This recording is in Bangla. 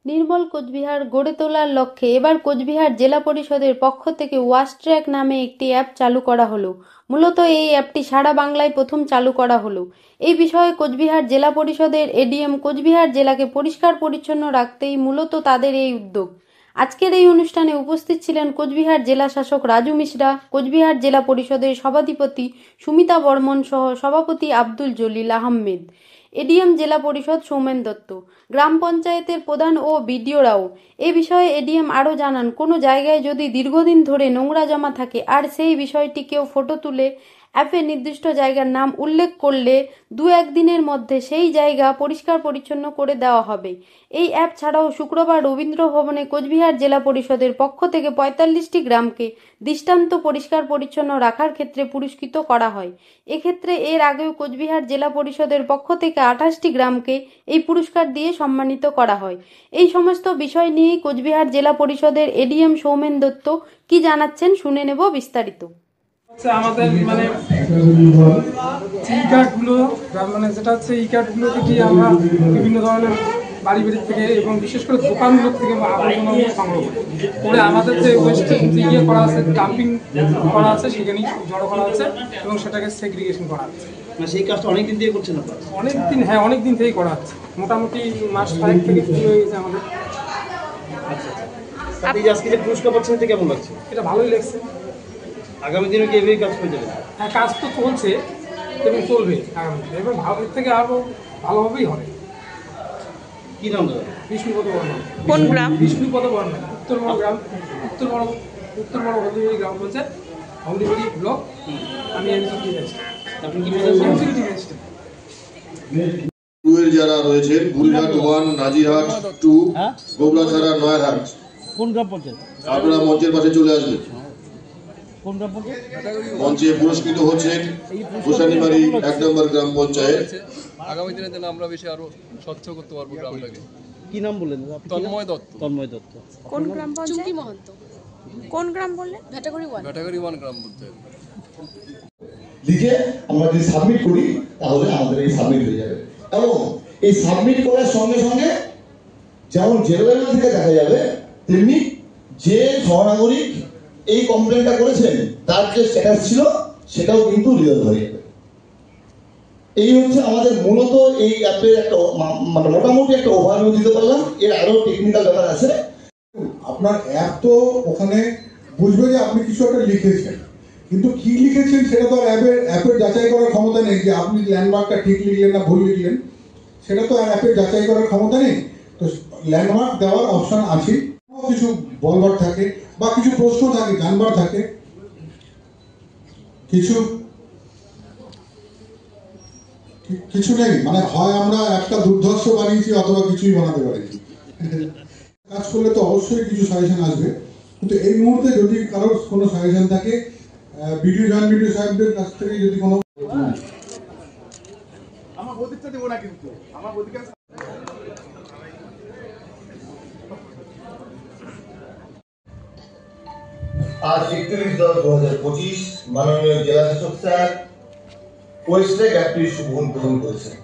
নির্মল কোচবিহার গড়ে তোলার লক্ষ্যে এবার কোচবিহার জেলা পরিষদের পক্ষ থেকে ওয়াশ ট্র্যাক নামে একটি অ্যাপ চালু করা হলো। মূলত এই অ্যাপটি সারা বাংলায় প্রথম চালু করা হলো। এই বিষয়ে কোচবিহার জেলা পরিষদের এডিএম কোচবিহার জেলাকে পরিষ্কার পরিচ্ছন্ন রাখতেই মূলত তাদের এই উদ্যোগ। আজকের এই অনুষ্ঠানে উপস্থিত ছিলেন কোচবিহার জেলা শাসক রাজু মিশ্রা, কোচবিহার জেলা পরিষদের সভাধিপতি সুমিতা বর্মন সহ সভাপতি আব্দুল জলিল আহমেদ, এডিএম জেলা পরিষদ সৌমেন দত্ত, গ্রাম পঞ্চায়েতের প্রধান ও বিডিওরাও। এ বিষয়ে এডিএম আরও জানান, কোনো জায়গায় যদি দীর্ঘদিন ধরে নোংরা জমা থাকে আর সেই বিষয়টি কেউ ফটো তুলে অ্যাপে নির্দিষ্ট জায়গার নাম উল্লেখ করলে 2-1 দিনের মধ্যে সেই জায়গা পরিষ্কার পরিচ্ছন্ন করে দেওয়া হবে। এই অ্যাপ ছাড়াও শুক্রবার রবীন্দ্র ভবনে কোচবিহার জেলা পরিষদের পক্ষ থেকে 45টি গ্রামকে দৃষ্টান্ত পরিষ্কার পরিচ্ছন্ন রাখার ক্ষেত্রে পুরস্কৃত করা হয়। এক্ষেত্রে এর আগেও কোচবিহার জেলা পরিষদের পক্ষ থেকে 28টি গ্রামকে এই পুরস্কার দিয়ে সম্মানিত করা হয়। এই সমস্ত বিষয় নিয়েই কোচবিহার জেলা পরিষদের এডিএম সৌমেন দত্ত কি জানাচ্ছেন শুনে নেব বিস্তারিত। আমাদের মানে ই কার্ডগুলো মানে যেটা হচ্ছে ই কার্ডগুলোকে দিয়ে আমরা বিভিন্ন ধরনের বাড়ি থেকে এবং বিশেষ করে দোকানগুলো থেকে আবর্জনা সংগ্রহ করে আমাদের যে ওয়েস্ট ইয়ে করা আছে, ডাম্পিং করা আছে, সেখানেই জড়ো করা আছে এবং সেটাকে সেগ্রিগেশন করা হচ্ছে। সেই কাজটা অনেকদিন দিয়ে করছেন আপনারা? অনেকদিন, হ্যাঁ অনেকদিন থেকেই করা হচ্ছে, মোটামুটি মাস 5 থেকে শুরু হয়ে গেছে আমাদের। আচ্ছা, আপনি আজকে যে পুরস্কার পাচ্ছেন এটা কেমন লাগছে? এটা ভালোই লাগছে। আগামী দিনে কি এভাবেই কাজ করে যাবে? হ্যাঁ, কাজ তো চলছে এবং চলবে আগামী দিনে, এবং ভালোর থেকে আরও ভালোভাবেই হবে। কি নাম দাদা? বিষ্ণুপদ বর্মন। কোন গ্রাম? বিষ্ণুপদ বর্মন, উত্তরবঙ্গ গ্রাম, উত্তরবঙ্গ হলদিবাড়ি গ্রাম পঞ্চায়েত, হলদিবাড়ি ব্লক। আমি একজন আপনি কি যারা রয়েছেন বুড়িহাট 1, নাজিরহাট 2, গোবরাছড়া, নয়ারহাট। কোন গ্রাম পঞ্চায়েত? আপনারা মঞ্চের পাশে চলে আসবেন। কোন গ্রাম পঞ্চায়েত? মঞ্চে পুরস্কৃত হচ্ছেন গোসানিবাড়ি 1 নম্বর গ্রাম পঞ্চায়েত। আগামী দিনে যেন আমরা বেশি আরো স্বচ্ছ করতে পারবো গ্রামটাকে। কি নাম বললেন? তন্ময় দত্ত। তন্ময় দত্ত। কোন গ্রাম পঞ্চায়েত? চুমকি মহন্ত। কোন গ্রাম বললেন? ভেটাগুড়ি 1 গ্রাম পঞ্চায়েত। লিখে আমরা যদি সাবমিট করি তাহলে আমাদের এই সাবমিট হয়ে যাবে, এবং এই সাবমিট করার সঙ্গে সঙ্গে যেমন জেলা লেভেল থেকে দেখা যাবে, তেমনি যে সহনাগরিক এই কমপ্লেনটা করেছেন তার যে স্ট্যাটাস ছিল সেটাও কিন্তু রিজলভ হয়ে যাবে। এই হচ্ছে আমাদের মূলত এই অ্যাপের একটা মানে মোটামুটি একটা ওভারভিউ দিতে পারলাম। এর আরো টেকনিক্যাল ব্যাপার আছে। আপনার অ্যাপ তো ওখানে বুঝবে যে আপনি কিছু একটা লিখেছেন, কিন্তু কি লিখেছেন সেটা তো অ্যাপের যাচাই করার ক্ষমতা নেই, যে আপনি ল্যান্ডমার্কটা ঠিক লিখলেন না ভুল লিখলেন, সেটা তো আর অ্যাপের যাচাই করার ক্ষমতা নেই। তো ল্যান্ডমার্ক দেওয়ার অপশন আছে, কিছু বলবার থাকে বা কিছু প্রশ্ন থাকে, জানবার থাকে, কিছু নেই, মানে হয় আমরা একটা দুর্ধর্ষ বানিয়েছি অথবা কিছুই বানাতে পারিনি। কাজ করলে তো অবশ্যই কিছু সাজেশন আসবে, কিন্তু এই মুহূর্তে যদি কারোর কোনো সাজেশন থাকে ভিডিও জয়েন্ট ভিডিও সাহেবদের কাছ থেকে যদি কোনো আমার গদিকটা দেব না, কিন্তু আমার গদিকে আজ 31-10-2025 মাননীয় জেলা শাসক স্যার ওয়েস্ট ট্র্যাক অ্যাপটির শুভ উদ্বোধন করেছেন।